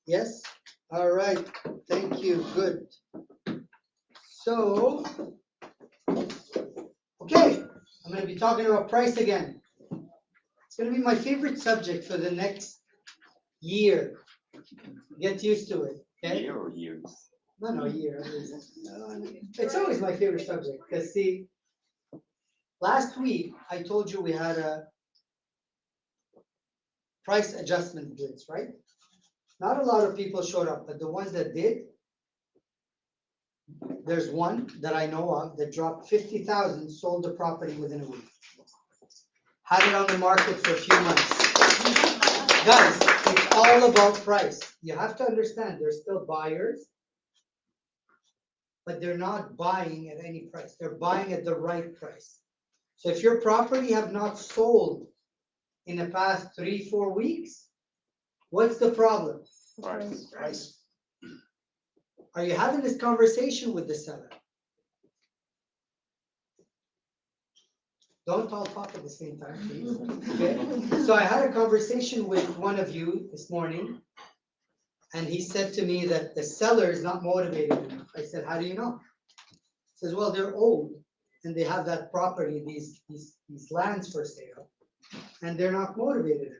Yes? All right. Thank you. Good. So, okay. I'm going to be talking about price again. It's going to be my favorite subject for the next year. Get used to it. Okay? Year or years? No, year. It's always my favorite subject. Because, see, last week I told you we had a price adjustment blitz, right? Not a lot of people showed up, but the ones that did, there's one that I know of that dropped 50,000, sold the property within a week. Had it on the market for a few months. Guys, it's all about price. You have to understand, there's still buyers, but they're not buying at any price. They're buying at the right price. So if your property have not sold in the past 3-4 weeks, what's the problem? Price. Are you having this conversation with the seller? Don't all talk at the same time, please. Okay? So I had a conversation with one of you this morning, and he said to me that the seller is not motivated enough. I said, how do you know? He says, well, they're old, and they have that property, these lands for sale, and they're not motivated enough.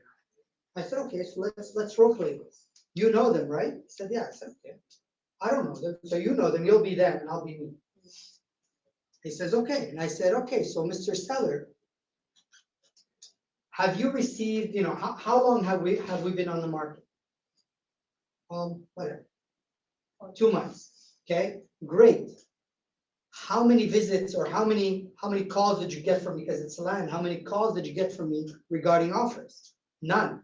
I said, okay, so let's role play this. You know them, right? He said, yeah. I said, okay. I don't know them. So you know them, you'll be them, and I'll be me. He says, okay. And I said, okay, so Mr. Seller, have you received, how long have we been on the market? Whatever. 2 months. Okay, great. How many visits or how many calls did you get from me? Because it's land. How many calls did you get from me regarding offers? None.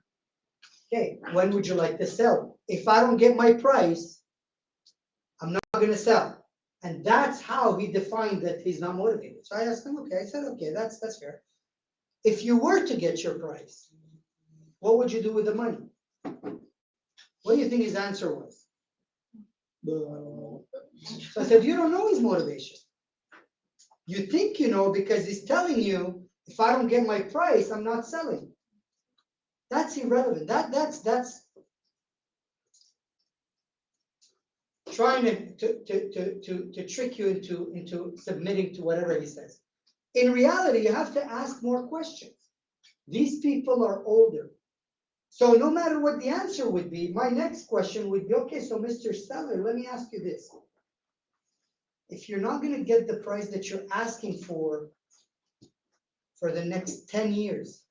Okay, when would you like to sell? If I don't get my price, I'm not going to sell. And that's how he defined that he's not motivated. So I asked him, okay, I said, okay, that's fair. If you were to get your price, what would you do with the money? What do you think his answer was? So I said, you don't know his motivation. You think you know because he's telling you, if I don't get my price, I'm not selling. That's irrelevant. That's trying to trick you into submitting to whatever he says. In reality, you have to ask more questions. These people are older. So no matter what the answer would be, my next question would be, okay, so Mr. Seller, let me ask you this. If you're not going to get the price that you're asking for the next 10 years,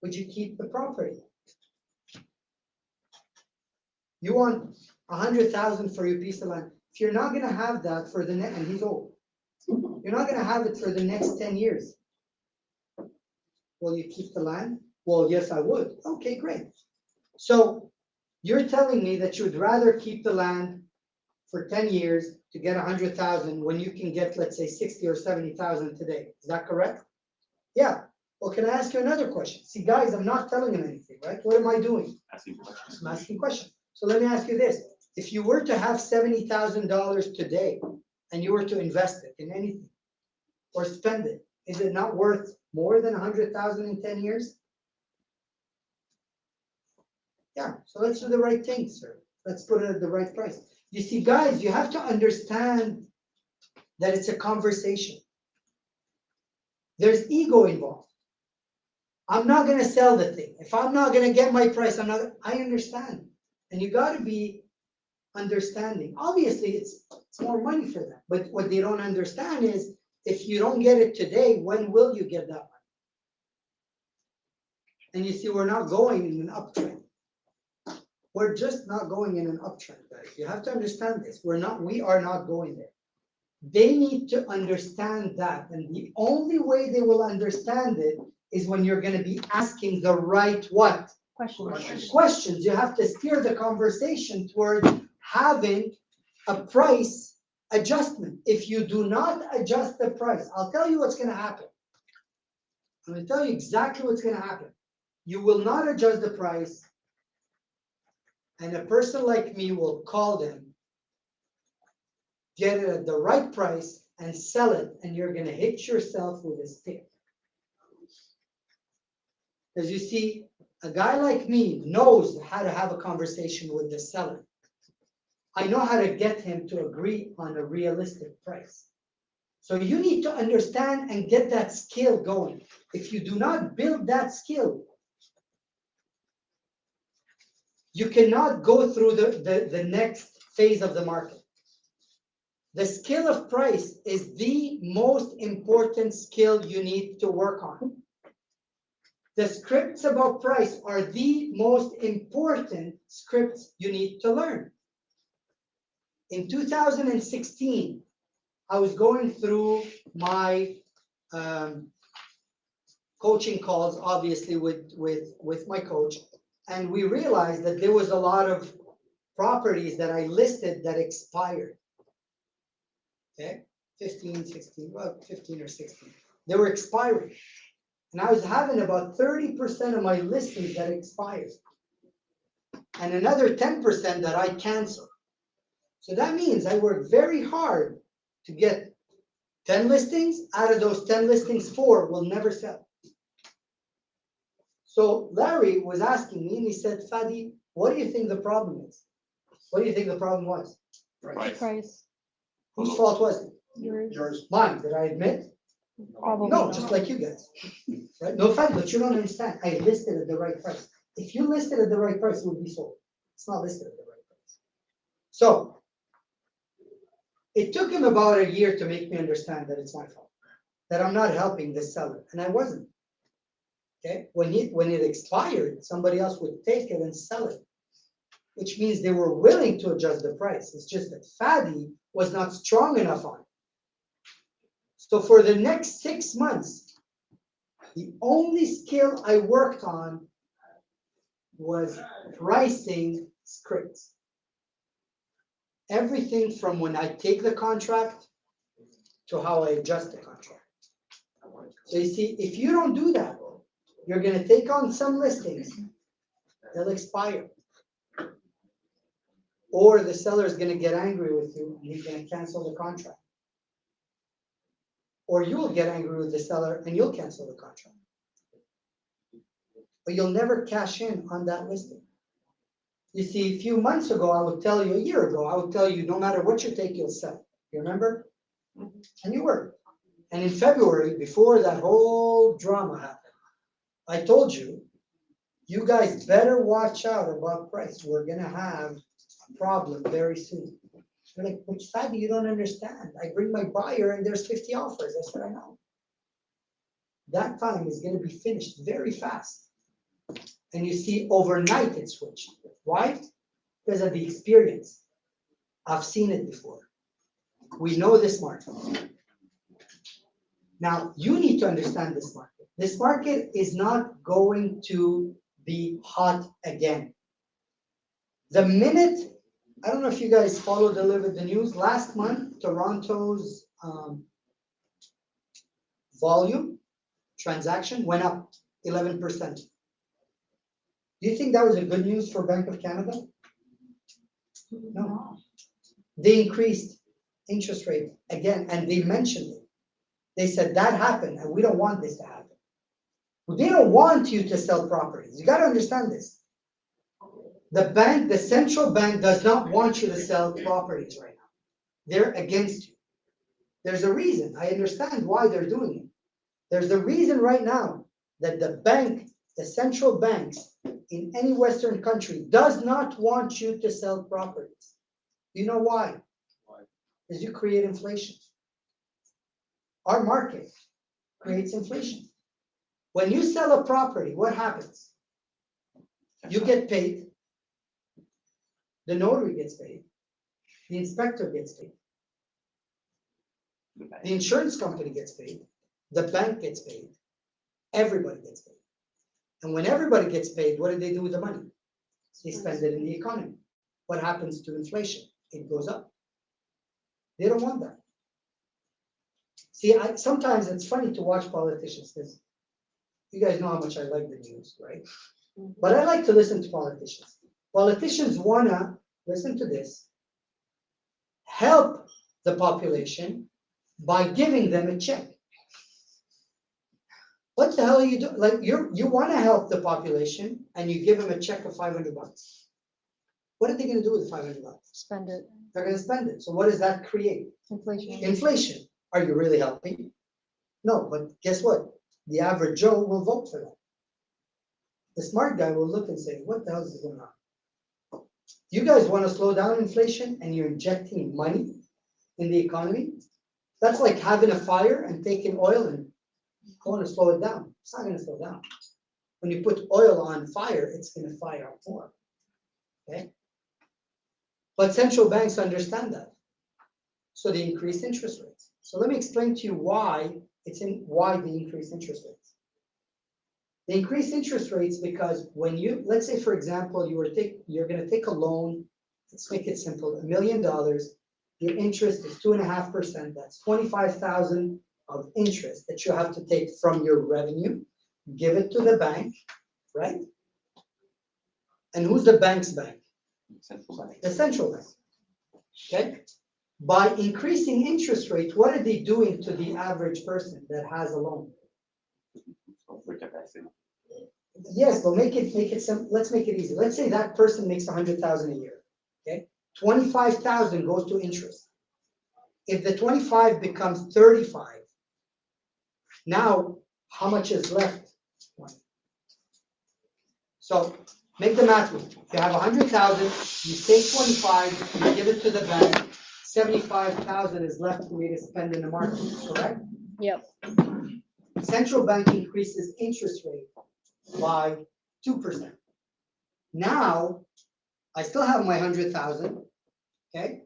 would you keep the property? You want 100,000 for your piece of land. If you're not going to have that for the next, and he's old, you're not going to have it for the next 10 years. Will you keep the land? Well, yes, I would. Okay, great. So you're telling me that you would rather keep the land for 10 years to get 100,000 when you can get, let's say, 60 or 70,000 today. Is that correct? Yeah. Well, can I ask you another question? See, guys, I'm not telling him anything, right? What am I doing? Asking questions. I'm asking questions. So let me ask you this. If you were to have $70,000 today and you were to invest it in anything or spend it, is it not worth more than 100,000 in 10 years? Yeah, so let's do the right thing, sir. Let's put it at the right price. You see, guys, you have to understand that it's a conversation. There's ego involved. I'm not going to sell the thing. If I'm not going to get my price, I understand. And you got to be understanding. Obviously, it's more money for them. But what they don't understand is, if you don't get it today, when will you get that money? And you see, we're not going in an uptrend. We're just not going in an uptrend, guys. You have to understand this. We are not going there. They need to understand that. And the only way they will understand it is when you're going to be asking the right what? Questions. You have to steer the conversation toward having a price adjustment. If you do not adjust the price, I'll tell you what's going to happen. I'm going to tell you exactly what's going to happen. You will not adjust the price, and a person like me will call them, get it at the right price, and sell it, and you're going to hit yourself with a stick. Because you see, A guy like me knows how to have a conversation with the seller. I know how to get him to agree on a realistic price. So you need to understand and get that skill going. If you do not build that skill, you cannot go through the next phase of the market. The skill of price is the most important skill you need to work on. The scripts about price are the most important scripts you need to learn. In 2016, I was going through my coaching calls, obviously with my coach, and we realized that there was a lot of properties that I listed that expired. Okay, 15 or 16. They were expiring. And I was having about 30% of my listings that expired. And another 10% that I canceled. So that means I worked very hard to get 10 listings. Out of those 10 listings, 4 will never sell. So Larry was asking me and he said, Fadi, what do you think the problem is? What do you think the problem was? Price. Whose fault was it? Yours. Mine. Did I admit? Probably No, not. just like you guys. Right? No fact, but you don't understand. I listed at the right price. If you listed at the right price, it would be sold. It's not listed at the right price. So it took him about a year to make me understand that it's my fault, that I'm not helping the seller, and I wasn't. Okay, when it expired, somebody else would take it and sell it, which means they were willing to adjust the price. It's just that Fadi was not strong enough on it. So for the next 6 months, the only skill I worked on was pricing scripts. Everything from when I take the contract to how I adjust the contract. So you see, if you don't do that, you're going to take on some listings, they'll expire. Or the seller is going to get angry with you and he's going to cancel the contract. Or you'll get angry with the seller and you'll cancel the contract. But you'll never cash in on that listing. You see, a few months ago, I would tell you, a year ago, I would tell you, no matter what you take, you'll sell. You remember? And you were. And in February, before that whole drama happened, I told you, you guys better watch out about price. We're going to have a problem very soon. You're like, but Fadi, you don't understand. I bring my buyer and there's 50 offers. I said, I know. That time is going to be finished very fast. And you see, overnight it switched. Why? Because of the experience. I've seen it before. We know this market. Now, you need to understand this market. This market is not going to be hot again. The minute, I don't know if you guys follow the news, last month, Toronto's volume, transaction went up 11%. Do you think that was a good news for Bank of Canada? No. They increased interest rate again, and they mentioned it. They said that happened, and we don't want this to happen. They don't want you to sell properties. You got to understand this. The bank, the central bank, does not want you to sell properties right now. They're against you. There's a reason. I understand why they're doing it. There's a reason right now that the bank, the central banks in any Western country does not want you to sell properties. You know why? Because you create inflation. Our market creates inflation. When you sell a property, what happens? You get paid. The notary gets paid. The inspector gets paid. The insurance company gets paid. The bank gets paid. Everybody gets paid. And when everybody gets paid, what do they do with the money? They spend it in the economy. What happens to inflation? It goes up. They don't want that. See, sometimes it's funny to watch politicians because you guys know how much I like the news, right? But I like to listen to politicians. Politicians wanna, listen to this, help the population by giving them a check. What the hell are you doing? Like you want to help the population and you give them a check of $500. What are they going to do with the $500? Spend it. They're going to spend it. So what does that create? Inflation. Inflation. Are you really helping? No, but guess what? The average Joe will vote for that. The smart guy will look and say, what the hell is going on? You guys want to slow down inflation and you're injecting money in the economy? That's like having a fire and taking oil and going to slow it down. It's not going to slow down. When you put oil on fire, it's going to fire up more. Okay? But central banks understand that. So they increase interest rates. So let me explain to you why they increase interest rates. They increase interest rates because when let's say for example, you're going to take a loan. Let's make it simple, $1 million. Your interest is 2.5%. That's 25,000 of interest that you have to take from your revenue, give it to the bank, right? And who's the bank's bank? Central bank. The central bank. Okay. By increasing interest rates, what are they doing to the average person that has a loan? Yes, but make it simple. Let's make it easy. Let's say that person makes 100,000 a year. Okay, 25,000 goes to interest. If the 25 becomes 35, now how much is left? So make the math with me. If you have 100,000, you take 25, you give it to the bank. 75,000 is left for me to spend in the market. Correct? Yep. Central bank increases interest rate by 2%. Now, I still have my 100,000, okay?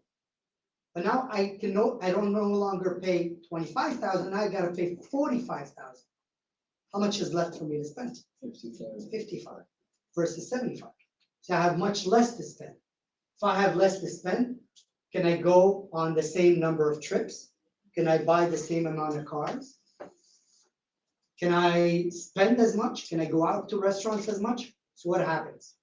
But now I don't no longer pay 25,000, now I gotta pay 45,000. How much is left for me to spend? 55 versus 75. So I have much less to spend. If I have less to spend, can I go on the same number of trips? Can I buy the same amount of cars? Can I spend as much? Can I go out to restaurants as much? So what happens?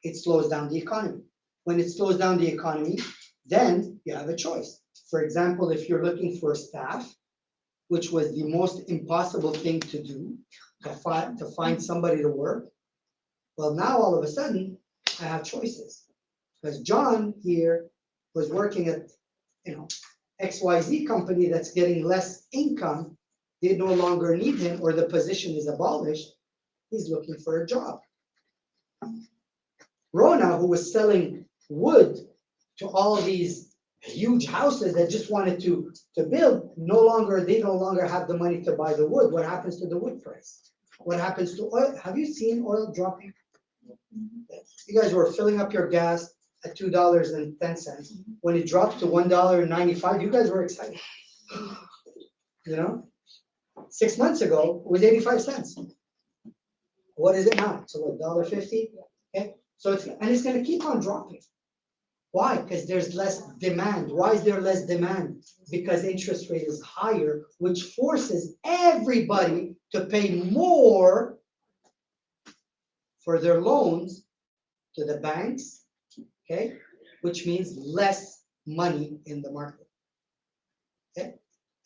It slows down the economy. When it slows down the economy, then you have a choice. For example, if you're looking for staff, which was the most impossible thing to do, to find somebody to work, well, now all of a sudden, I have choices. Because John here was working at, XYZ company that's getting less income. They no longer need him, or the position is abolished. He's looking for a job. Rona, who was selling wood to all these huge houses that just wanted to build, they no longer have the money to buy the wood. What happens to the wood price? What happens to oil? Have you seen oil dropping? You guys were filling up your gas at $2.10. When it dropped to $1.95, you guys were excited. 6 months ago, it was 85 cents. What is it now? So what, $1.50? Okay. So it's going to keep on dropping. Why? Because there's less demand. Why is there less demand? Because interest rate is higher, which forces everybody to pay more for their loans to the banks, okay? Which means less money in the market. Okay?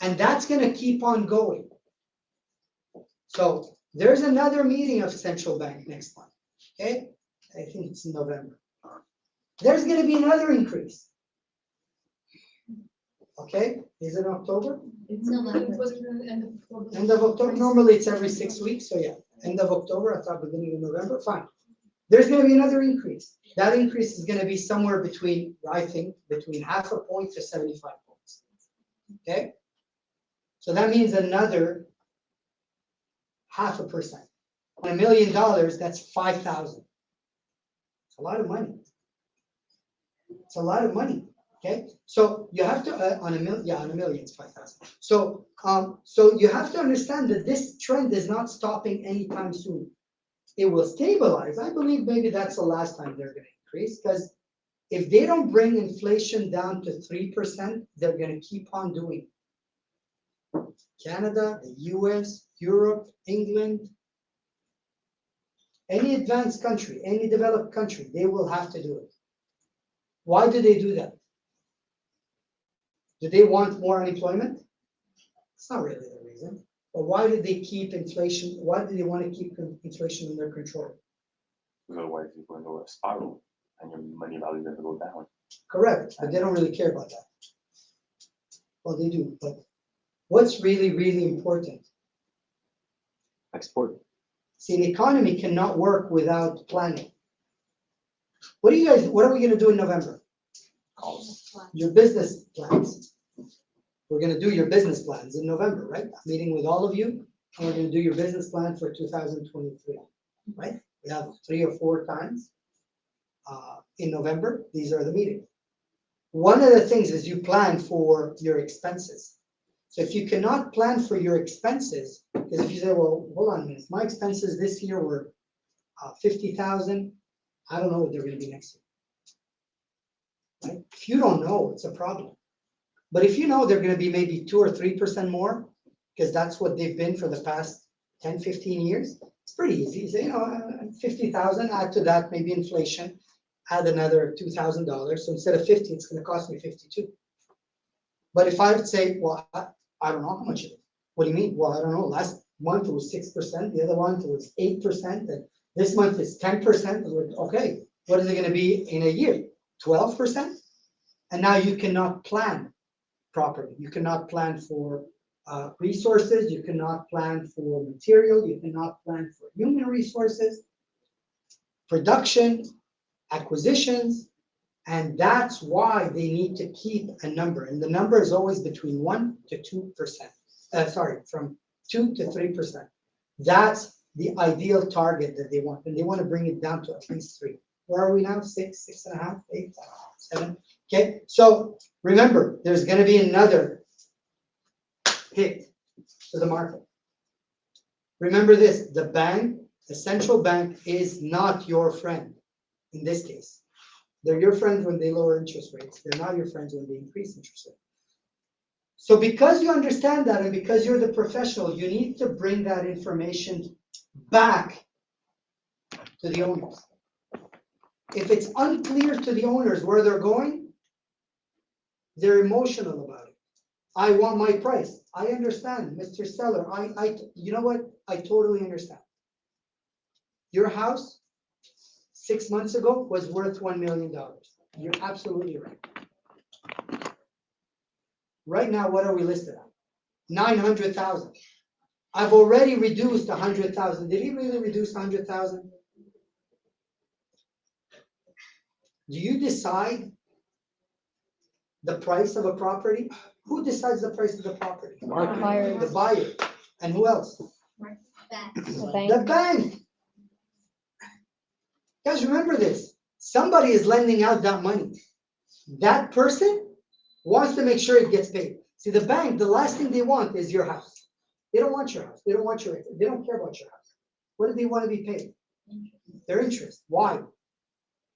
And that's going to keep on going. So there's another meeting of central bank next month. Okay? I think it's in November. There's going to be another increase. Okay? Is it October? It's November. End of October. Normally it's every 6 weeks. So yeah, end of October. I thought beginning of November. Fine. There's going to be another increase. That increase is going to be somewhere between, I think, between 0.5 point to 75 points. Okay? So that means another 0.5%. On $1 million, that's 5,000. It's a lot of money. It's a lot of money. Okay, so you have to on $1 million, it's 5,000. So you have to understand that this trend is not stopping anytime soon. It will stabilize. I believe maybe that's the last time they're going to increase, because if they don't bring inflation down to 3%, they're going to keep on doing it. Canada, the US, Europe, England, any advanced country, any developed country, they will have to do it. Why do they do that? Do they want more unemployment? It's not really the reason. But why did they keep inflation? Why did they want to keep inflation under control? Because otherwise you're going to a spiral and your money value is going to go down. Correct, but they don't really care about that. Well, they do, but what's really, really important? Export. See, an economy cannot work without planning. What are we gonna do in November? Your business plans. We're gonna do your business plans in November, right? Meeting with all of you, and we're gonna do your business plan for 2023, right? We have 3 or 4 times in November. These are the meetings. One of the things is you plan for your expenses. So if you cannot plan for your expenses, because if you say, well, hold on a minute, my expenses this year were 50,000, I don't know what they're gonna be next year. Right? If you don't know, it's a problem. But if you know they're gonna be maybe 2 or 3% more, because that's what they've been for the past 10, 15 years, it's pretty easy. You say, 50,000, add to that maybe inflation, add another $2,000. So instead of 50, it's gonna cost me 52. But if I would say, well, I don't know how much it is. What do you mean? Well, I don't know. Last month it was 6%, the other month it was 8%, and this month is 10%. Okay, what is it going to be in a year? 12%? And now you cannot plan properly. You cannot plan for resources. You cannot plan for material. You cannot plan for human resources, production, acquisitions. And that's why they need to keep a number. And the number is always between 1 to 2%. From 2 to 3%. That's the ideal target that they want. And they want to bring it down to at least 3. Where are we now? 6, 6.5, 8, 7. Okay, so remember, there's going to be another hit to the market. Remember this, the central bank is not your friend in this case. They're your friends when they lower interest rates. They're not your friends when they increase interest rates. So because you understand that and because you're the professional, you need to bring that information back to the owners. If it's unclear to the owners where they're going, they're emotional about it. I want my price. I understand, Mr. Seller. You know what? I totally understand. Your house 6 months ago was worth $1 million. You're absolutely right. Right now, what are we listed at? 900,000. I've already reduced 100,000. Did he really reduce 100,000? Do you decide the price of a property? Who decides the price of the property? The buyer. The buyer. And who else? The bank. The bank. Guys, remember this. Somebody is lending out that money. That person wants to make sure it gets paid. See, the bank, the last thing they want is your house. They don't want your house. They don't want they don't care about your house. What do they want to be paid? Their interest. Why?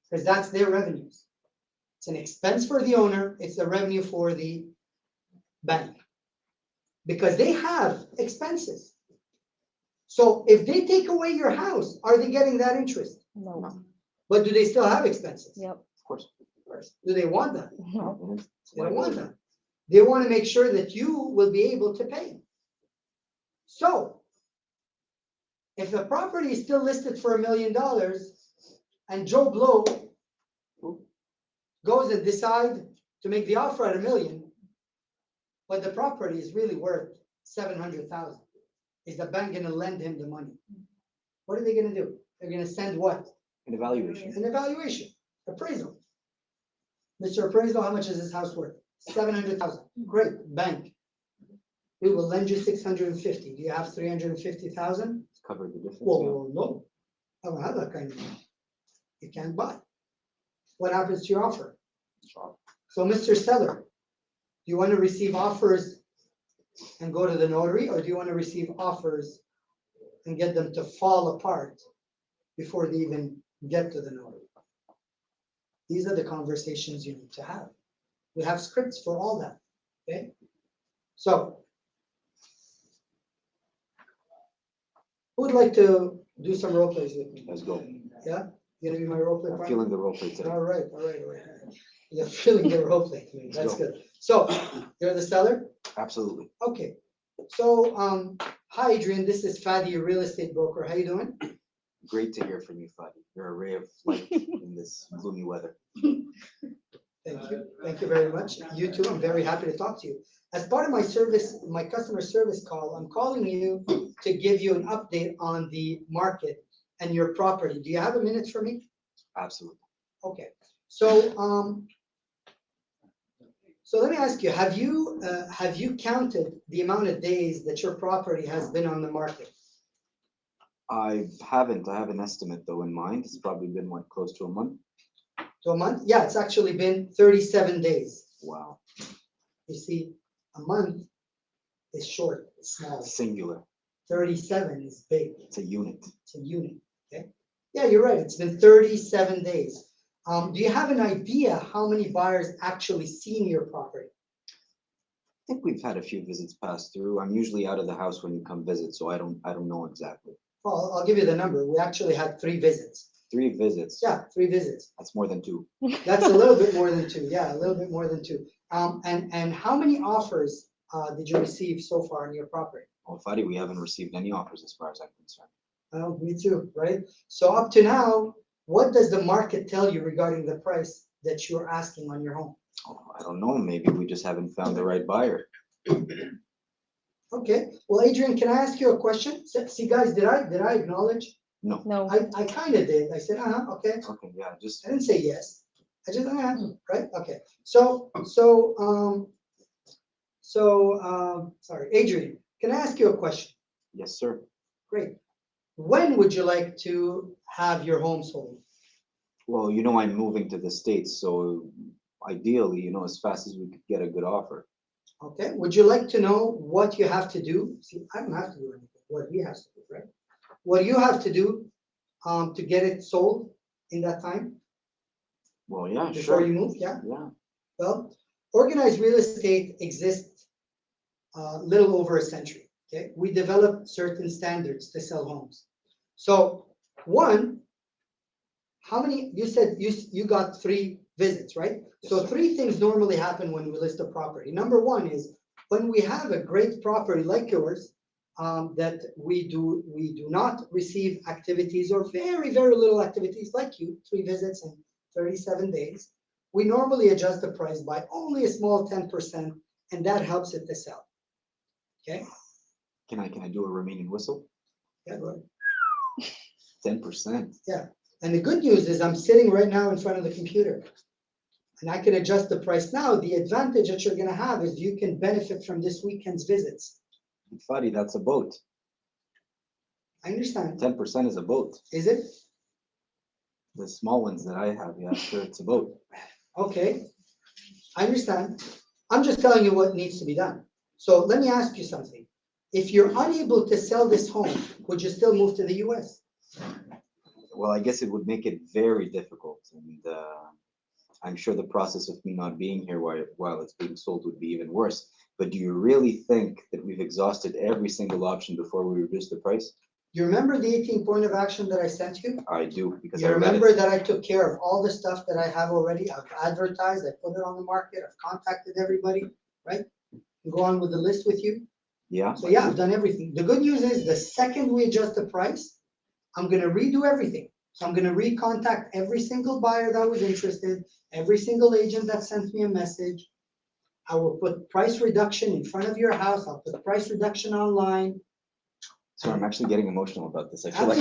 Because that's their revenues. It's an expense for the owner. It's the revenue for the bank. Because they have expenses. So if they take away your house, are they getting that interest? No. But do they still have expenses? Yep. Of course. Do they want that? No. They don't want that. They want to make sure that you will be able to pay. So, if the property is still listed for $1 million and Joe Blow goes and decides to make the offer at $1 million, but the property is really worth 700,000, is the bank going to lend him the money? What are they going to do? They're going to send what? An evaluation. An evaluation, appraisal. Mr. Appraisal, how much is this house worth? 700,000. Great, bank. We will lend you 650. Do you have 350,000? Cover the difference. Well, no. I don't have that kind of money. You can't buy. What happens to your offer? Sure. So, Mr. Seller, do you want to receive offers and go to the notary, or do you want to receive offers and get them to fall apart before they even get to the notary? These are the conversations you need to have. We have scripts for all that, okay? So, who would like to do some role plays with me? Let's go. Yeah? You gonna be my role play I'm partner? feeling the role play today. All right. You're feeling the role play to me. That's good. So, you're the seller? Absolutely. Okay. So, Hi, Adrian. This is Fadi, your real estate broker. How you doing? Great to hear from you, Fadi. You're a ray of light in this gloomy weather. Thank you. Thank you very much. You too. I'm very happy to talk to you. As part of my service, my customer service call, I'm calling you to give you an update on the market and your property. Do you have a minute for me? Absolutely. Okay. So, so let me ask you, have you counted the amount of days that your property has been on the market? I haven't. I have an estimate though in mind. It's probably been what, close to a month? To a month? Yeah, it's actually been 37 days. Wow. You see, a month is short, it's small. Singular. 37 is big. It's a unit. It's a unit. Okay. Yeah, you're right. It's been 37 days. Do you have an idea how many buyers actually seen your property? I think we've had a few visits pass through. I'm usually out of the house when you come visit, so I don't know exactly. Well, I'll give you the number. We actually had 3 visits. 3 visits. Yeah, 3 visits. That's more than 2. That's a little bit more than 2. Yeah, a little bit more than 2. And how many offers did you receive so far on your property? Well, Fadi, we haven't received any offers as far as I'm concerned. Well, me too, right? So up to now, what does the market tell you regarding the price that you're asking on your home? Oh, I don't know. Maybe we just haven't found the right buyer. Okay. Well, Adrian, can I ask you a question? See, guys, did I acknowledge? No. No. I kind of did. I said, okay. Okay, yeah, just I didn't say yes. I just, right? Okay. Sorry, Adrian, can I ask you a question? yes, sir. Great. When would you like to have your home sold? Well, I'm moving to the States, so ideally, as fast as we could get a good offer. Okay. Would you like to know what you have to do? See, I don't have to do anything. What he has to do, right? What you have to do to get it sold in that time Well, yeah, before sure. you move? Yeah. Yeah. Well, organized real estate exists a little over a century. Okay. We developed certain standards to sell homes. So, one, how many, you said you got 3 visits, right? Yes, So sir. 3 things normally happen when we list a property. Number 1 is when we have a great property like yours, that we do not receive activities or very, very little activities like you, 3 visits in 37 days. We normally adjust the price by only a small 10%, and that helps it to sell. Okay? Can I do a remaining whistle? Yeah, go ahead. 10%. Yeah. And the good news is I'm sitting right now in front of the computer and I can adjust the price now. The advantage that you're going to have is you can benefit from this weekend's visits. Fadi, that's a boat. I understand. 10% is a boat. Is it? The small ones that I have, yeah, sure, it's a boat. Okay. I understand. I'm just telling you what needs to be done. So let me ask you something. If you're unable to sell this home, would you still move to the US? Well, I guess it would make it very difficult. And I'm sure the process of me not being here while it's being sold would be even worse. But do you really think that we've exhausted every single option before we reduce the price? You remember the 18-point of action that I sent you? I do, because You I read remember it. that I took care of all the stuff that I have already. I've advertised, I put it on the market, I've contacted everybody, right? And go on with the list with you. Yeah. So yeah, I've done everything. The good news is the second we adjust the price, I'm gonna redo everything. So I'm gonna recontact every single buyer that was interested, every single agent that sent me a message. I will put price reduction in front of your house. I'll put price reduction online. So I'm actually getting emotional about this. I feel like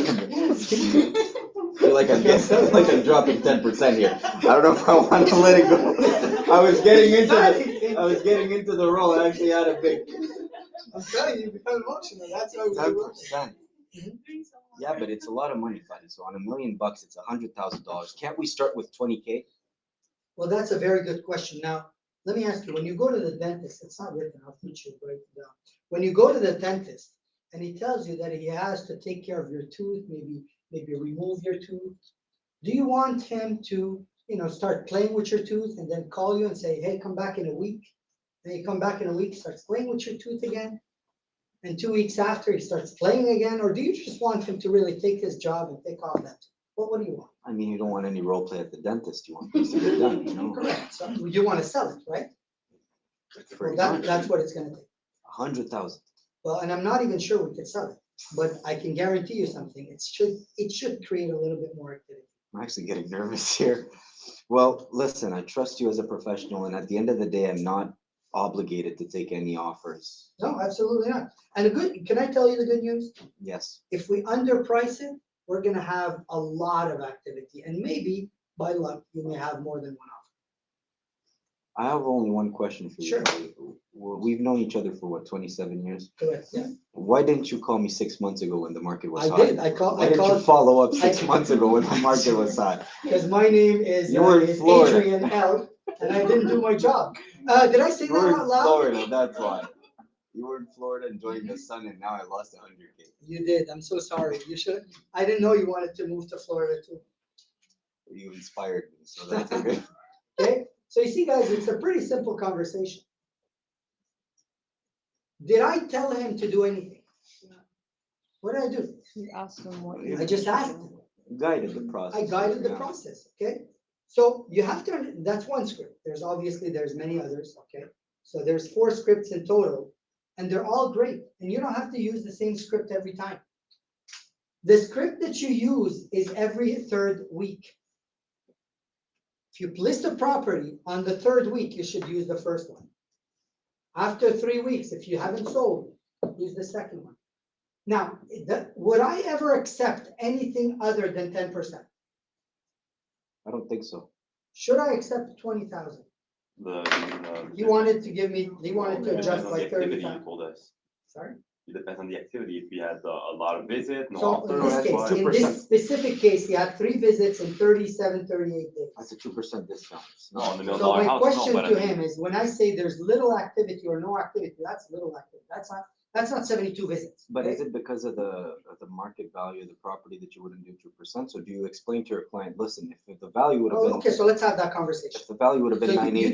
I'm dropping 10% here. I don't know if I want to let it go. I was getting into the role. I actually had a big I'm telling you, become emotional. That's why we do it. 10%. Yeah, but it's a lot of money, Fadi. So on $1 million, it's $100,000. Can't we start with 20K? Well, that's a very good question. Now, let me ask you, when you go to the dentist, it's not written, I'll teach you, write it down. When you go to the dentist and he tells you that he has to take care of your tooth, maybe remove your tooth, do you want him to, start playing with your tooth and then call you and say, hey, come back in a week? Then you come back in a week, starts playing with your tooth again? And 2 weeks after, he starts playing again? Or do you just want him to really take his job and take off that? What do you want? I mean, you don't want any role play at the dentist. You want things to get done, Correct. So you want to sell it, right? For Well, that's what it's going to take. 100,000. Well, and I'm not even sure we could sell it, but I can guarantee you something, it should create a little bit more activity. I'm actually getting nervous here. Well, listen, I trust you as a professional, and at the end of the day, I'm not obligated to take any offers. No, absolutely not. And can I tell you the good news? Yes. If we underprice it, we're gonna have a lot of activity, and maybe by luck, you may have more than one offer. I have only one question for you. Sure. We've known each other for what, 27 years? Correct, yeah. Why didn't you call me 6 months ago when the market was I hot? did, Why didn't you follow up 6 months ago when the market was hot? Because my name is You were in is Florida. Adrian L, and I didn't do my job. Did I say You that were in out loud? Florida, that's why. You were in Florida enjoying the sun, and now I lost 100K. You did, I'm so sorry. You should, I didn't know you wanted to move to Florida too. You inspired me, so that's a good. Okay, so you see, guys, it's a pretty simple conversation. Did I tell him to do anything? What did I do? You asked them what you I just asked him. Guided the process. I guided the Yeah. process, okay? So you have to, that's one script. There's many others, okay? So there's 4 scripts in total, and they're all great. And you don't have to use the same script every time. The script that you use is every 3rd week. If you list a property on the 3rd week, you should use the first one. After 3 weeks, if you haven't sold, use the second one. Now, would I ever accept anything other than 10%? I don't think so. Should I accept 20,000? He wanted to adjust by the activity 30,000. you told us. Sorry? It depends on the activity. If we had a lot of visits, no So offer, in no, this that's case, why. in 2%. this specific case, he had 3 visits in 37, 38 days. That's a 2% discount. It's No, not- on the million So dollar my house, question no, but to I mean, him is, when I say there's little activity or no activity, that's little activity. That's not 72 visits. But okay? is it because of the market value of the property that you wouldn't do 2%? So do you explain to your client, listen, if the value would have Oh, been, okay, so let's have that conversation. if the value would have been So 980,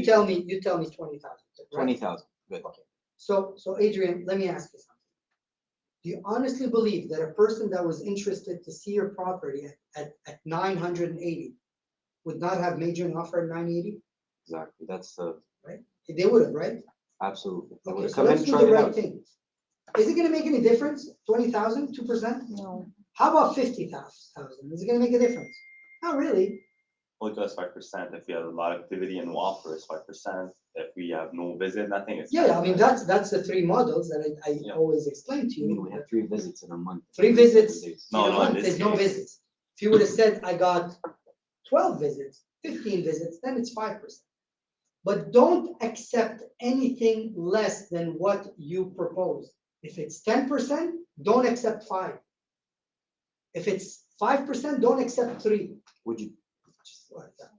you tell me 20,000. Right? 20,000, good. Okay. So Adrian, let me ask you something. Do you honestly believe that a person that was interested to see your property at 980 would not have made you an offer at 980? Exactly, that's Right? They would have, right? absolutely. They Okay, would so come let's in, do try the it right out. thing. Is it gonna make any difference? 20,000, 2%? No. How about 50,000? Is it gonna make a difference? Not really. only to us 5%. If we have a lot of activity and no offer, it's 5%. If we have no visit, nothing, it's. Yeah, I mean, that's the 3 models that I Yeah. always explain to I mean, we you. had 3 visits in a month. 3 visits. No, in a no, in month, this there's no case. visits. If you would have said, I got 12 visits, 15 visits, then it's 5%. But don't accept anything less than what you propose. If it's 10%, don't accept 5. If it's 5%, don't accept 3. Would you, Just like that.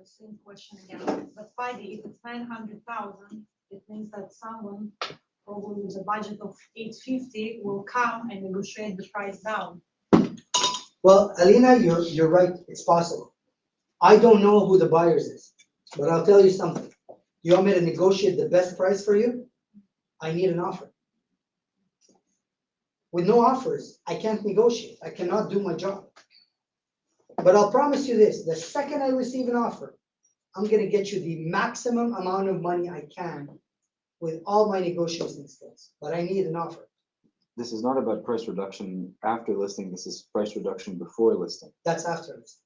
Same question again, but Fadi, if it's 900,000, it means that someone probably with a budget of 850 will come and negotiate the price down. Well, Alina, you're right, it's possible. I don't know who the buyers is, but I'll tell you something. You want me to negotiate the best price for you? I need an offer. With no offers, I can't negotiate. I cannot do my job. But I'll promise you this, the second I receive an offer, I'm gonna get you the maximum amount of money I can with all my negotiation skills, but I need an offer. this is not about price reduction after listing, this is price reduction before listing. That's after this.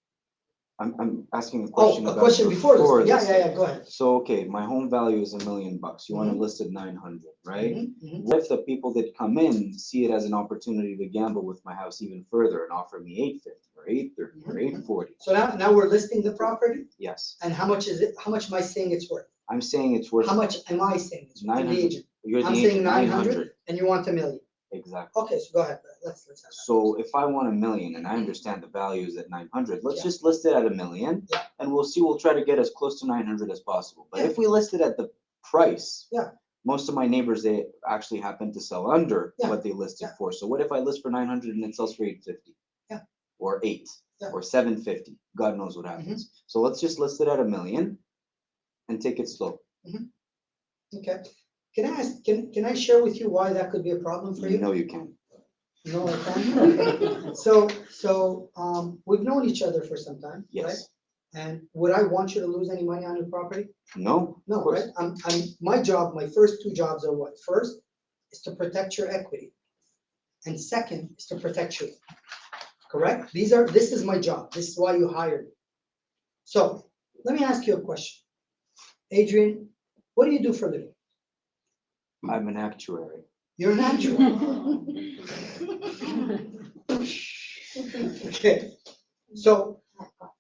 I'm asking a Oh, question a about question before before this. Yeah, listing. yeah, go ahead. So, okay, my home value is $1 million. You want to Mhm. list it 900, right? Mhm, mhm. What if the people that come in see it as an opportunity to gamble with my house even further and offer me 850 or 830 or Mhm. 840? So now we're listing the property, Yes, and how much is it, how much am I saying it's worth? I'm saying it's worth How much am I saying it's worth? I'm the 900. agent. You're the I'm saying agent, 900, and you want $1 million. Exactly. Okay, so go ahead, let's have that. So if I want $1 million and I understand the value is at 900, let's Yeah. just list it at $1 million. Yeah. And we'll try to get as close to 900 as possible. But Yeah. if we list it at the price. Yeah. Most of my neighbors, they actually happen to sell under Yeah. what they listed Yeah. for. So what if I list for 900 and it sells for 850? Yeah. Or 8, Yeah. or 750, God knows what happens. So let's just list it at $1 million and take it slow. Okay, can I ask, can I share with you why that could be a problem for you? No, you can't. No, I can't. Okay. So, we've known each other for some time, right? Yes. And would I want you to lose any money on your property? No, No, of course. right? My job, my first 2 jobs are what? First, is to protect your equity. And second is to protect you. Correct? This is my job. This is why you hired me. So let me ask you a question. Adrian, what do you do for a living? I'm an actuary. You're an actuary. Okay. So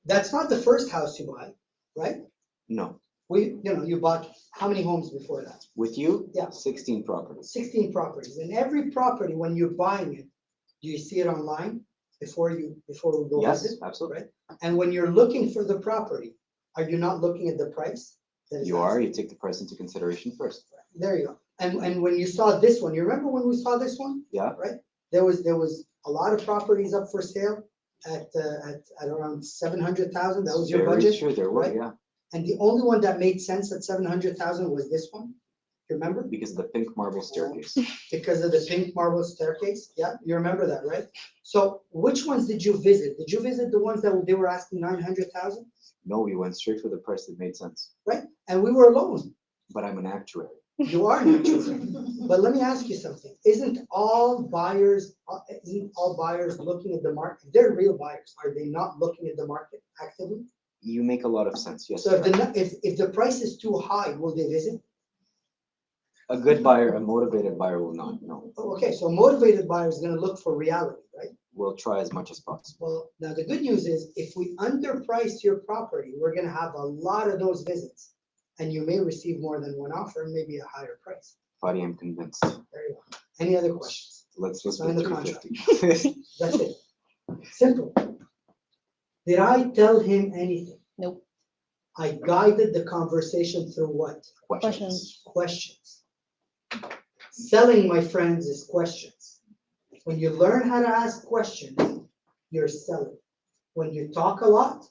that's not the first house you buy, right? No. You bought how many homes before that? With you? Yeah. 16 properties. 16 properties. And every property, when you're buying it, do you see it online before we go Yes, visit? absolutely. Right? And when you're looking for the property, are you not looking at the price? You are. You take the price into consideration first. There you go. And when you saw this one, you remember when we saw this one? Yeah. Right? There was a lot of properties up for sale at around 700,000. That was your Very budget. true. There were, right? yeah. And the only one that made sense at 700,000 was this one. You remember? Because of the pink marble staircase. Because of the pink marble staircase. Yeah, you remember that, right? So which ones did you visit? Did you visit the ones that they were asking 900,000? No, we went straight for the price that made sense. Right? And we were alone. But I'm an actuary. You are an actuary. But let me ask you something. Isn't all buyers looking at the market? If they're real buyers, are they not looking at the market actively? You make a lot of sense. Yes. So if the price is too high, will they visit? A good buyer, a motivated buyer will not. No. Okay, so a motivated buyer is going to look for reality, right? We'll try as much as possible. Well, now the good news is if we underprice your property, we're going to have a lot of those visits. And you may receive more than one offer, maybe a higher price. Fadi, I'm convinced. There you go. Any other questions? Let's Sign put the contract. 350. That's it. Simple. Did I tell him anything? Nope. I guided the conversation through what? Questions. Questions. Selling, my friends, is questions. When you learn how to ask questions, you're selling. When you talk a lot,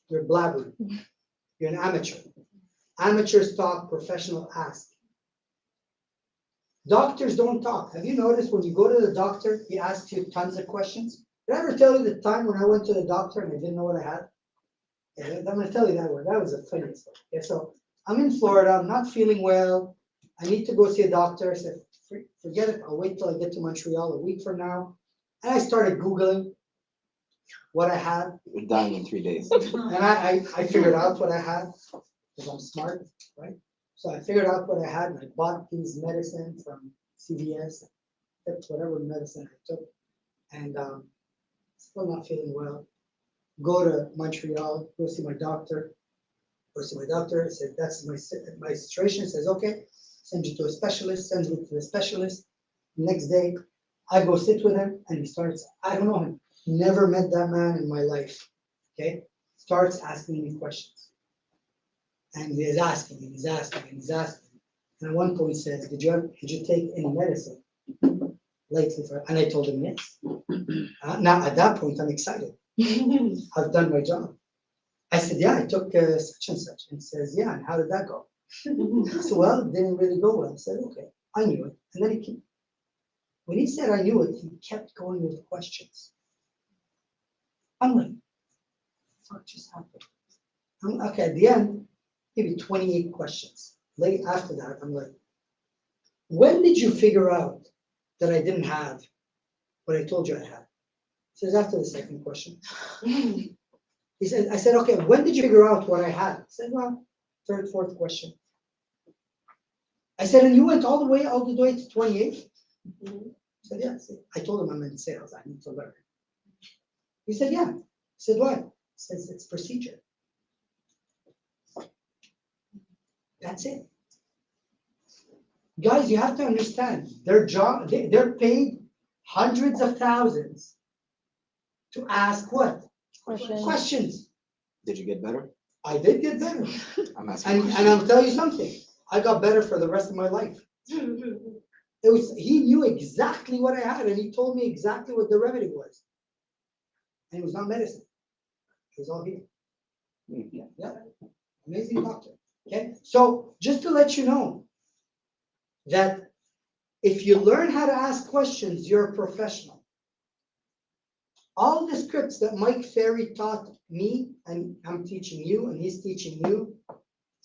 you're blabbering. You're an amateur. Amateurs talk, professional ask. Doctors don't talk. Have you noticed when you go to the doctor, he asks you tons of questions? Did I ever tell you the time when I went to the doctor and I didn't know what I had? Yeah, I'm going to tell you that one. That was a funny story. Yeah, so I'm in Florida. I'm not feeling well. I need to go see a doctor. I said, forget it. I'll wait till I get to Montreal a week from now. And I started Googling what I had. You're dying in 3 days. And I figured out what I had because I'm smart, right? So I figured out what I had and I bought these medicine from CVS. That's whatever medicine I took. And still not feeling well. Go to Montreal, go see my doctor. Go see my doctor. I said, that's my situation. Says, okay, send you to a specialist, sends me to the specialist. Next day, I go sit with him and he starts, I don't know him. Never met that man in my life. Okay? Starts asking me questions. And he's asking, and he's asking, and he's asking. And at one point he says, did you take any medicine lately? And I told him yes. Now at that point I'm excited. I've done my job. I said, yeah, I took such and such. And he says, yeah, and how did that go? I said, well, it didn't really go well. I said, okay, I knew it. And then when he said I knew it, he kept going with questions. I'm like, what just happened? Okay, at the end, maybe 28 questions. Late after that, I'm like, when did you figure out that I didn't have what I told you I had? He says, after the second question. He said, I said, okay, when did you figure out what I had? He said, well, third, fourth question. I said, and you went all the way to 28? He said, yeah. I told him I'm in sales. I need to learn. He said, yeah. I said, why? He says, it's procedure. That's it. Guys, you have to understand, their job, they're paid hundreds of thousands to ask what? Questions. Questions. Did you get better? I did get better. I'm asking. And I'll tell you something. I got better for the rest of my life. He knew exactly what I had and he told me exactly what the remedy was. And it was not medicine. It was all here. Yeah. Amazing doctor. Okay. So just to let you know that if you learn how to ask questions, you're a professional. All the scripts that Mike Ferry taught me, and I'm teaching you, and he's teaching you,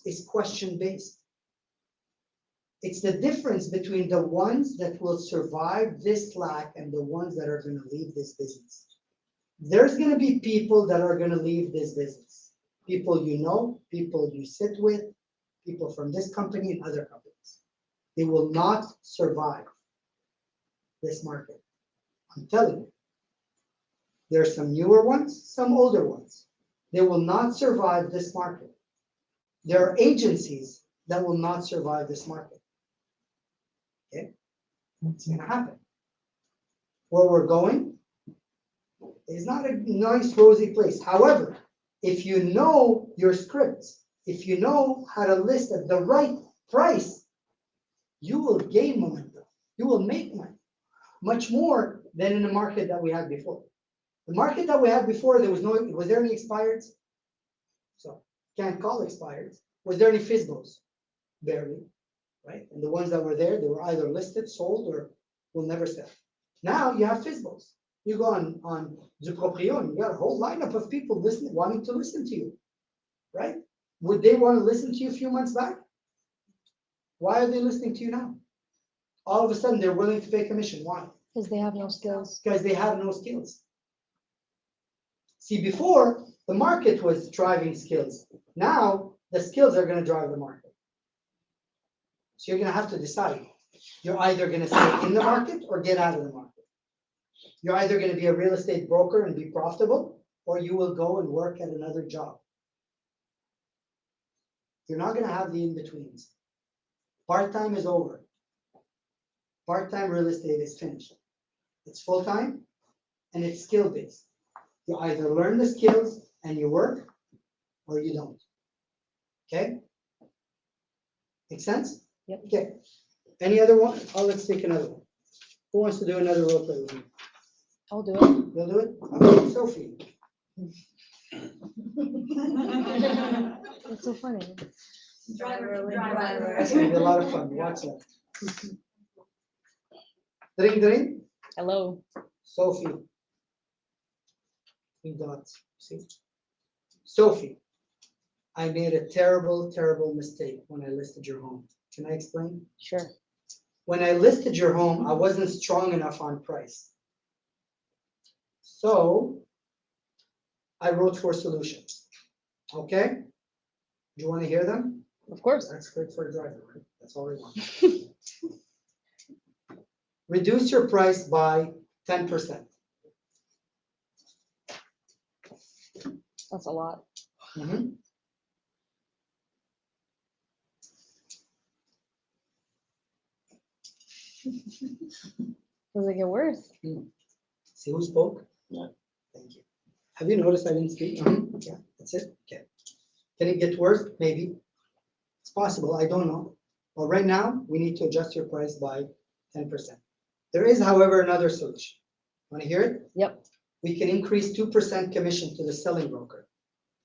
is question-based. It's the difference between the ones that will survive this slack and the ones that are gonna leave this business. There's gonna be people that are gonna leave this business. People you know, people you sit with, people from this company and other companies. They will not survive this market. I'm telling you. There are some newer ones, some older ones. They will not survive this market. There are agencies that will not survive this market. Okay? It's gonna happen. Where we're going is not a nice, rosy place. However, if you know your scripts, if you know how to list at the right price, you will gain momentum. You will make money. Much more than in the market that we had before. The market that we had before, was there any expireds? So, can't call expireds. Was there any FISBOs? Barely, right? And the ones that were there, they were either listed, sold, or will never sell. Now you have FISBOs. You go on Duproprion, you got a whole lineup of people wanting to listen to you, right? Would they want to listen to you a few months back? Why are they listening to you now? All of a sudden, they're willing to pay commission. Why? Because they have no skills. Because they have no skills. See, before, the market was driving skills. Now, the skills are going to drive the market. So you're going to have to decide. You're either going to stay in the market or get out of the market. You're either going to be a real estate broker and be profitable, or you will go and work at another job. You're not going to have the in-betweens. Part-time is over. Part-time real estate is finished. It's full-time and it's skill-based. You either learn the skills and you work, or you don't. Okay? Make sense? Yep. Okay. Any other one? Oh, let's take another one. Who wants to do another role play with me? I'll do it. You'll do it? Okay, Sophie. It's so funny. Driver. It's gonna be a lot of fun. Watch that. Dring. Hello. Sophie. 3 dots. See? Sophie, I made a terrible, terrible mistake when I listed your home. Can I explain? Sure. When I listed your home, I wasn't strong enough on price. So I wrote 4 solutions. Okay? Do you want to hear them? Of course. That's great for a driver, right? That's all we want. Reduce your price by 10%. That's a lot. Mhm. Does it get worse? See who spoke? Yeah. Thank you. Have you noticed I didn't speak? Yeah, that's it. Okay. Can it get worse? Maybe. It's possible. I don't know. But right now, we need to adjust your price by 10%. There is, however, another solution. Want to hear it? Yep. We can increase 2% commission to the selling broker.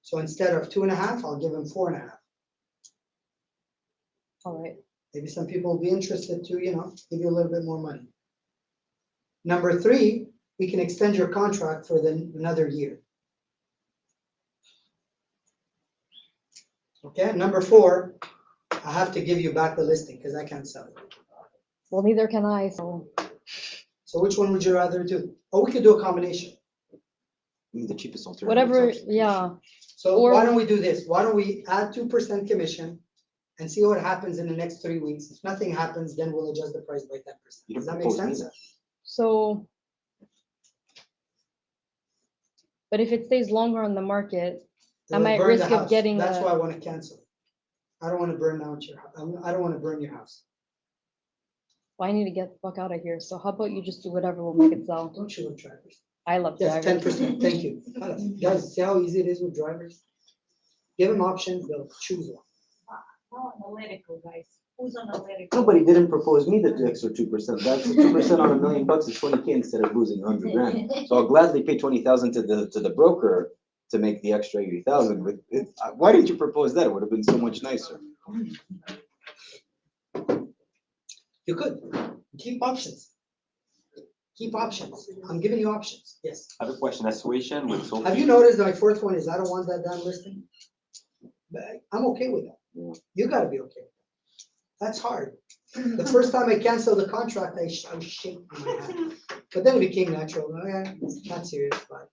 So instead of 2.5, I'll give him 4.5. All right. Maybe some people will be interested to, give you a little bit more money. Number 3, we can extend your contract for another year. Okay, number 4, I have to give you back the listing because I can't sell it. Well, neither can I, so. So which one would you rather do? Oh, we could do a combination. The cheapest alternative. Whatever, is actually yeah. So Or- why don't we do this? Why don't we add 2% commission and see what happens in the next 3 weeks? If nothing happens, then we'll adjust the price by 10%. You Does didn't that make propose me sense? that. So. But if it stays longer on the market, It I will might burn the risk of house. getting That's a- why I want to cancel it. I don't want to burn out your house. I don't want to burn your house. well, I need to get the fuck out of here. So how about you just do whatever will make it sell? Don't you love drivers? I love Yes, drivers. 10%. Thank you. Guys, see how easy it is with drivers? Give them options, they'll choose one. How analytical, guys. Who's analytical? Nobody didn't propose me the extra 2%. That's 2% on $1 million is 20K instead of losing 100 grand. So I'll gladly pay 20,000 to the broker to make the extra 80,000. But why didn't you propose that? It would have been so much nicer. You could. Keep options. Keep options. I'm giving you options. Yes. I have a question. A situation with Sophie. Have you noticed my 4th one is I don't want that damn listing? But I'm okay with that. Yeah. You gotta be okay with that. That's hard. The first time I canceled the contract, I was shaking my hand. But then it became natural. Okay, it's not serious, but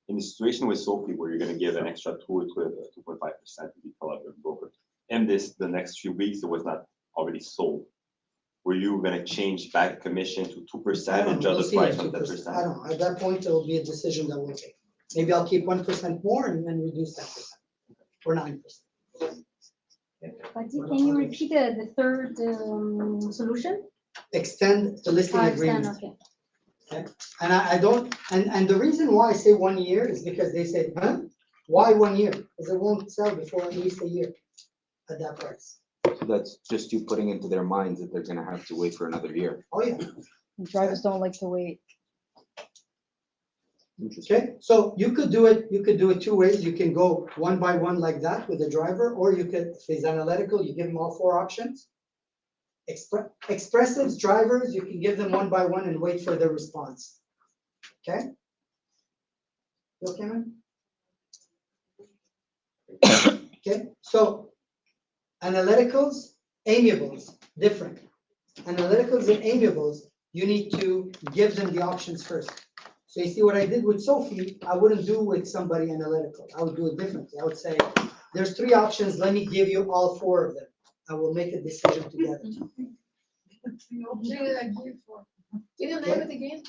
In the situation with Sophie, where you're gonna give an extra 2.5% to be collective broker, and the next few weeks, it was not already sold. Were you gonna change back commission to 2% and we'll adjust see the at price from 2%. I 10%? don't know. At that point, it will be a decision that we'll take. Maybe I'll keep 1% more and then reduce that percent or 9%. Fadi, can you repeat the third solution? Extend the listing agreement. Okay. And I don't, and the reason why I say 1 year is because they said, huh? Why 1 year? Because it won't sell before at least a year at that price. So that's just you putting into their minds that they're gonna have to wait for another year. Oh, yeah. Drivers don't like to wait. Interesting. Okay, so you could do it 2 ways. You can go 1 by 1 like that with the driver, or you could, if he's analytical, you give him all 4 options. Expressives, drivers, you can give them 1 by 1 and wait for their response. Okay? You okay, man? Okay, so analyticals, amiables, different. Analyticals and amiables, you need to give them the options first. So you see what I did with Sophie, I wouldn't do with somebody analytical. I would do it differently. I would say, there's 3 options, let me give you all 4 of them. I will make a decision together.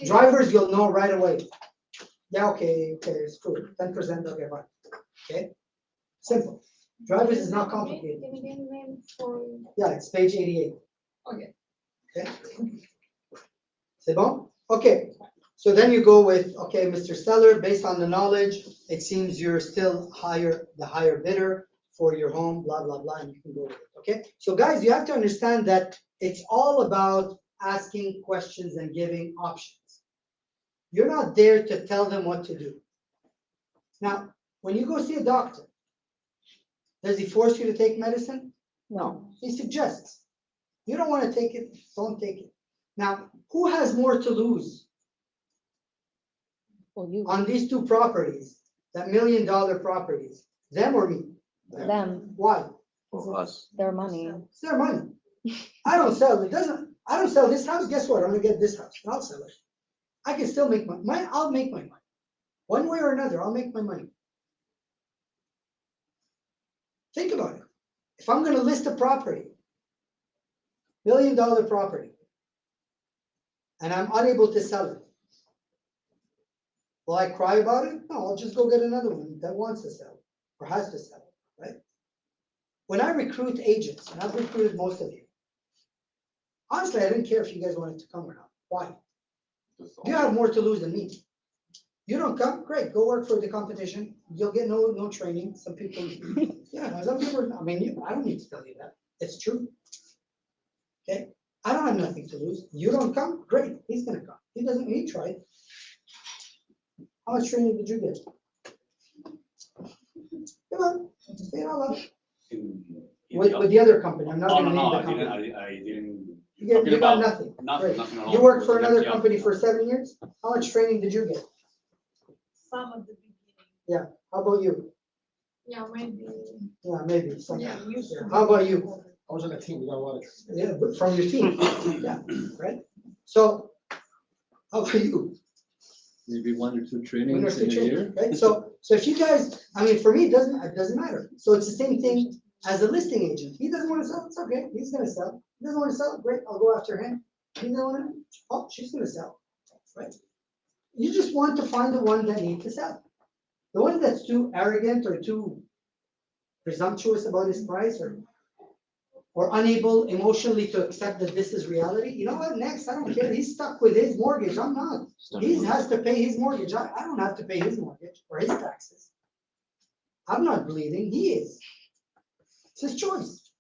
Drivers, you'll know right away. Yeah, okay, it's true. 10%, okay, fine. Okay? Simple. Drivers is not complicated. Yeah, it's page 88. Okay. Okay? C'est bon? Okay. So then you go with, okay, Mr. Seller, based on the knowledge, it seems you're still the higher bidder for your home, blah, blah, blah, and you can go with it, okay? So guys, you have to understand that it's all about asking questions and giving options. You're not there to tell them what to do. Now, when you go see a doctor, does he force you to take medicine? No. He suggests. You don't want to take it, don't take it. Now, who has more to lose Well, you, on these 2 properties, that $1 million properties? Them or me? them, Why? For us. their money. It's their money. I don't sell this house, guess what? I'm gonna get this house, and I'll sell it. I can still make my money, I'll make my money. One way or another, I'll make my money. Think about it. If I'm gonna list a property, $1 million property, and I'm unable to sell it, will I cry about it? No, I'll just go get another one that wants to sell or has to sell, right? When I recruit agents, and I've recruited most of you, honestly, I didn't care if you guys wanted to come or not. Why? You have more to lose than me. You don't come, great, go work for the competition. You'll get no training. Some people, yeah, some people, I mean, I don't need to tell you that. It's true. Okay, I don't have nothing to lose. You don't come, great, he's gonna come. He tried. How much training did you get? Come on, say it out loud. With the other company, I'm not Oh, gonna no, name the I company. didn't. You got nothing. Great. Nothing at all. You worked for Yeah. another company for 7 years? How much training did you get? Some at the beginning. How about you? Yeah, maybe. Yeah, maybe. some. Yeah, used to Yeah. be. How about you? I was on a team, we got a lot of. Yeah, but from your team, yeah, right? So, how about you? Maybe 1 or 2 One or trainings two in a trainings, year. right? So if you guys, I mean, for me, it doesn't matter. So it's the same thing as a listing agent. He doesn't want to sell, it's okay, he's gonna sell. He doesn't want to sell, great, I'll go after him. He doesn't want to, oh, she's gonna sell, right? You just want to find the one that needs to sell. The one that's too arrogant or too presumptuous about his price or unable emotionally to accept that this is reality, you know what, next, I don't care, he's stuck with his mortgage, I'm not. He has to pay his mortgage, I don't have to pay his mortgage or his taxes. I'm not bleeding, he is. It's his choice.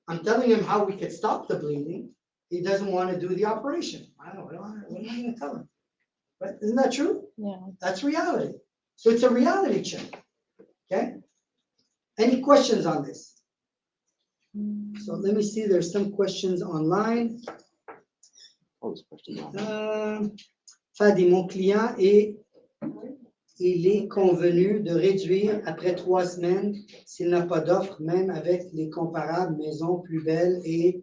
I'm telling him how we could stop the bleeding, he doesn't want to do the operation. I don't know, what am I gonna tell him? But isn't that true? Yeah. That's reality. So it's a reality check, okay? Any questions on this? So let me see, there's some questions online. Oh, this question. Fadi, mon client il est convenu de réduire après 3 semaines s'il n'a pas d'offre, même avec les comparables maisons plus belles et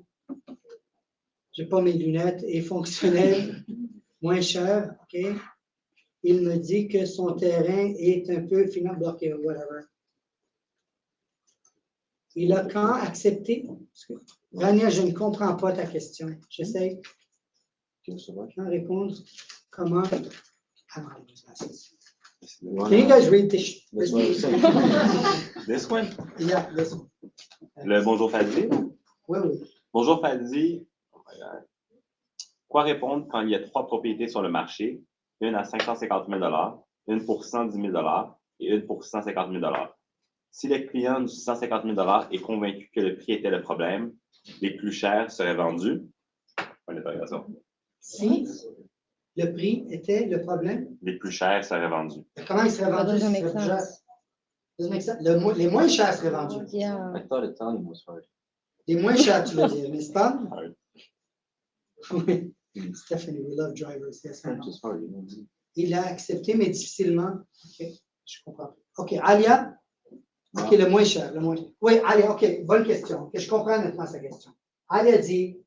j'ai pas mes lunettes, est fonctionnel, moins cher, OK? Il me dit que son terrain est un peu finalement bloqué, whatever. Il a quand accepté? Rania, je ne comprends pas ta question. J'essaie de répondre. Comment? Can you guys read this? That's what I'm saying. This one? Yeah, this one. Le bonjour Fadi. Oui, oui. Bonjour Fadi. Oh my God. Quoi répondre quand il y a 3 propriétés sur le marché, une à 550 000 une pour 110 000 et une pour 150 000 Si le client du 150 000 est convaincu que le prix était le problème, les plus chers seraient vendus. Point d'interrogation. Si le prix était le problème, Les plus chers seraient vendus. comment il serait That vendu? doesn't si make ce serait déjà- sense. doesn't make sense. Les moins chers seraient vendus. Yeah. I thought Italian was hard. Les moins chers, tu veux dire, n'est-ce pas? Hard. Oui. Stephanie, we love drivers. Yes, I French know. is hard, you know. Il a accepté, mais difficilement. OK, je comprends. OK, Alia? OK, le moins cher, le moins. Oui, Alia, OK, bonne question. OK, je comprends maintenant sa question. Alia dit,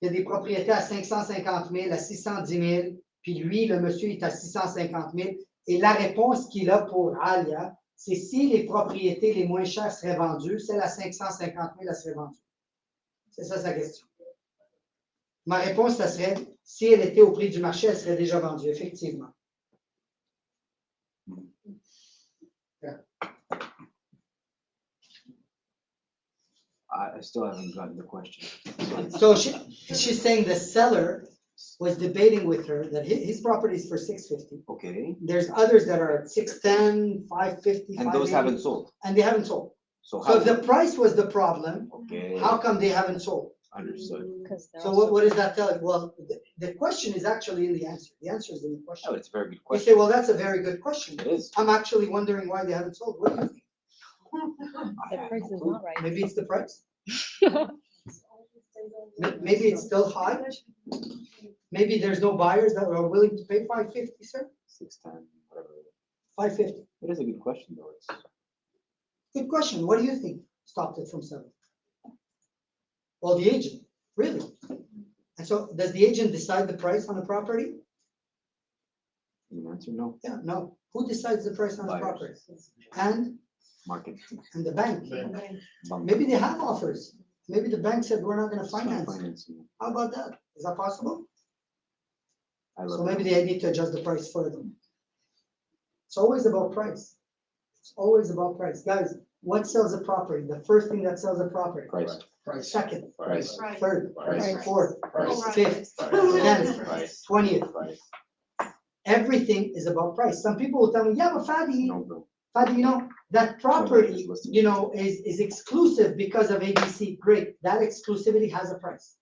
il y a des propriétés à 550 000, à 610 000, puis lui, le monsieur, il est à 650 000. Et la réponse qu'il a pour Alia, c'est si les propriétés les moins chères seraient vendues, celle à 550 000, elle serait vendue. C'est ça sa question. Ma réponse, ça serait, si elle était au prix du marché, elle serait déjà vendue, effectivement. I still haven't gotten the question. So she's saying the seller was debating with her that his property is for 650. Okay, There's others that are at 610, 550, and those 580, haven't sold. and they haven't sold. So So how? if the price was the problem, Okay, how come they haven't sold? understood. Because they're So also- what does that tell you? Well, the question is actually in the answer. The answer is in the Oh, question. it's a very good You question. say, well, that's a very good question. It is. I'm actually wondering why they haven't sold. What do you think? The price is not right. Maybe it's the price. Maybe it's still high. Maybe there's no buyers that are willing to pay 550, sir. 610, whatever. 550. It is a good question, though. It's Good question. What do you think stopped it from selling? Well, the agent, really. And so does the agent decide the price on a property? the answer, no. Yeah, no. Who decides the price on a Buyers. property? And Market. the bank. Bump. Maybe they have offers. Maybe the bank said, we're not gonna It's not finance. financing. How about that? Is that possible? I So love maybe it. they need to adjust the price further. It's always about price. It's always about price. Guys, what sells a property? The first thing that sells a property. Price. Second, Price. Right. third, Price. fourth, Price. fifth, Price. 10th, Price. 20th. Price. Everything is about price. Some people will tell me, yeah, but Fadi, No, bro. you know, that property, you know, is exclusive because of ABC. Great. That exclusivity has a price.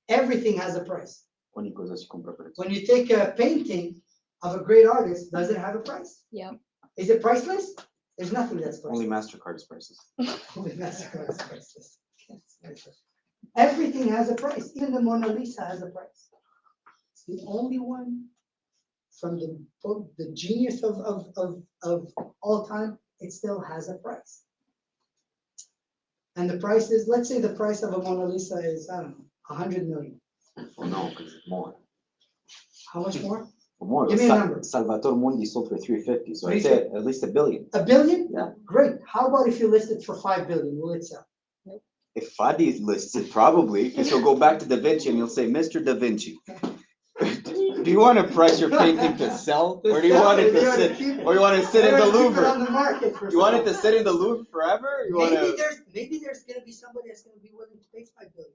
Everything has a price. When it goes as you compare it. When you take a painting of a great artist, does it have a price? Yeah. Is it priceless? There's nothing that's Only priceless. MasterCard is prices. Only MasterCard is priceless. Yes. Everything has a price. Even the Mona Lisa has a price. It's the only one from the genius of all time, it still has a price. And the price is, let's say the price of a Mona Lisa is, I don't know, 100 million. Oh, no, because it's more. How much more? More. Give me a number. Salvatore Mundi sold for 350, so I'd say at least $1 billion. $1 billion? Yeah. Great. How about if you list it for 5 billion? Will it sell? If Fadi lists it, probably, because he'll go back to Da Vinci and he'll say, Mr. Da Vinci, do you want to price your painting to sell, or do you want it to sit, or you want it to sit in the Keep it on Louvre? the market for Do you want it sale. to sit in the Louvre forever? You want to? Maybe there's gonna be somebody that's gonna be willing to pay 5 billion.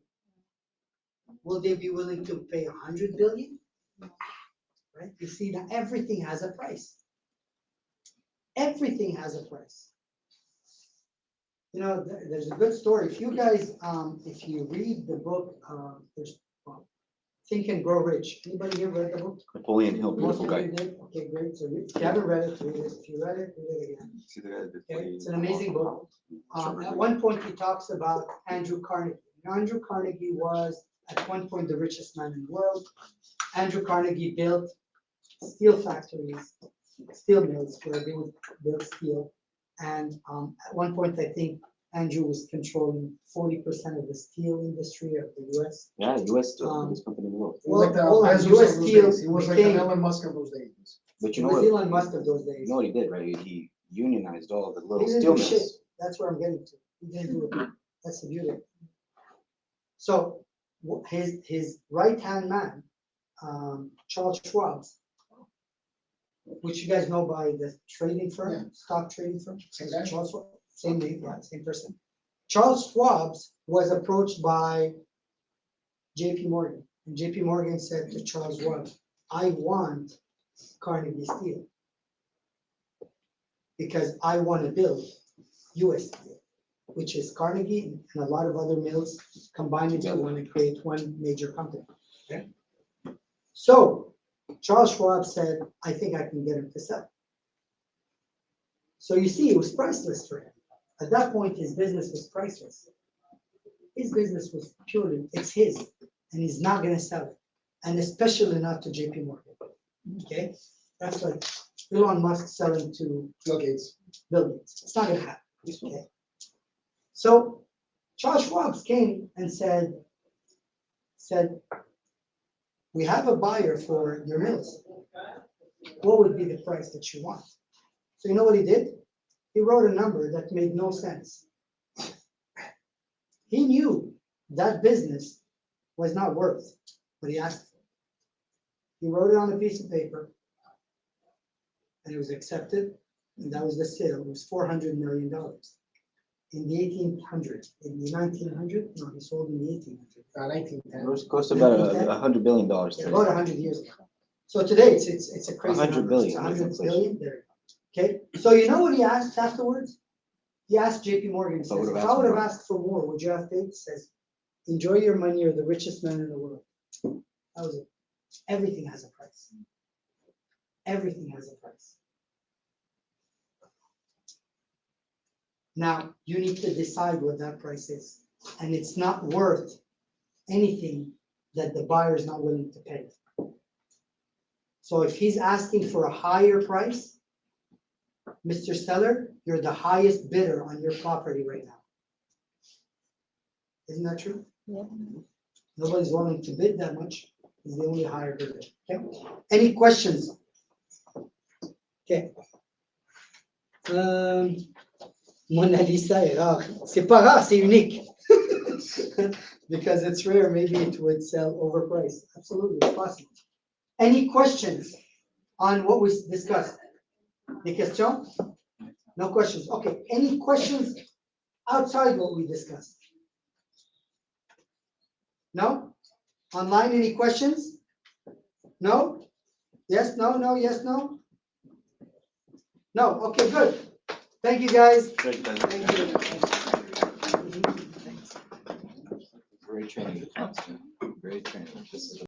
Will they be willing to pay 100 billion? Right? You see, now everything has a price. Everything has a price. You know, there's a good story. If you guys, if you read the book, there's Think and Grow Rich. Anybody here read the book? Napoleon Hill, Most beautiful of guy. you did? Okay, great. So if you haven't read it, read it. If you read it again. See the guy that Okay, plays- it's an amazing book. At one point, he talks about Andrew Carnegie. Now, Andrew Carnegie was, at one point, the richest man in the world. Andrew Carnegie built steel factories, steel mills where they would build steel. And at one point, I think Andrew was controlling 40% of the steel industry of the US. Yeah, US still the biggest company in the world. He was like the Well, Bezos US of those Steel days. He was like the became- Elon Musk of those days. But It you know was what? Elon Musk of those days. You know what he did, right? He unionized all the He little didn't steel do shit. mills. That's where I'm getting to. He didn't do it. That's the beauty. So his right-hand man, Charles Schwab, which you guys know by the trading firm, Yeah. stock trading firm. Same guy? Charles Schwab, same name, yeah, same person. Charles Schwab was approached by JP Morgan, and JP Morgan said to Charles Schwab, I want Carnegie Steel because I want to build US Steel, which is Carnegie and a lot of other mills combined together want to create one major company. Okay? So Charles Schwab said, I think I can get him to sell. So you see, it was priceless for him. At that point, his business was priceless. His business was purely, it's his, and he's not going to sell it. And especially not to JP Morgan. Okay? That's like Elon Musk selling to Bill Gates. Bill Gates. It's not going to happen. Okay? So Charles Schwab came and said, we have a buyer for your mills. What would be the price that you want? So you know what he did? He wrote a number that made no sense. He knew that business was not worth what he asked for. He wrote it on a piece of paper, and it was accepted, and that was the sale. It was $400 million. In the 1800s, in the 1900s, no, he sold in the 1800s. 1910. It was close to about $100 billion Yeah, today. about 100 years ago. So today it's a crazy 100 number. It's billion, 100 inflation. billion there. Okay, so you know what he asked afterwards? He asked JP Morgan, he If I says, would've if asked I would have more. asked for more, would you have paid? He says, enjoy your money, you're the richest man in the world. That was it. Everything has a price. Everything has a price. Now, you need to decide what that price is. And it's not worth anything that the buyer is not willing to pay. So if he's asking for a higher price, Mr. Seller, you're the highest bidder on your property right now. Isn't that true? Yeah. Nobody's willing to bid that much. He's the only higher bidder. Okay. Any questions? Okay. Mona Lisa est rare. C'est pas rare, c'est unique. Because it's rare, maybe it would sell overpriced. Absolutely, it's possible. Any questions on what we discussed? Des questions? No questions. Okay, any questions outside what we discussed? No? Online, any questions? No? Yes, no, no, yes, no? No, okay, good. Thank you, guys. Great, guys. Thank you. Great training. Great training. This is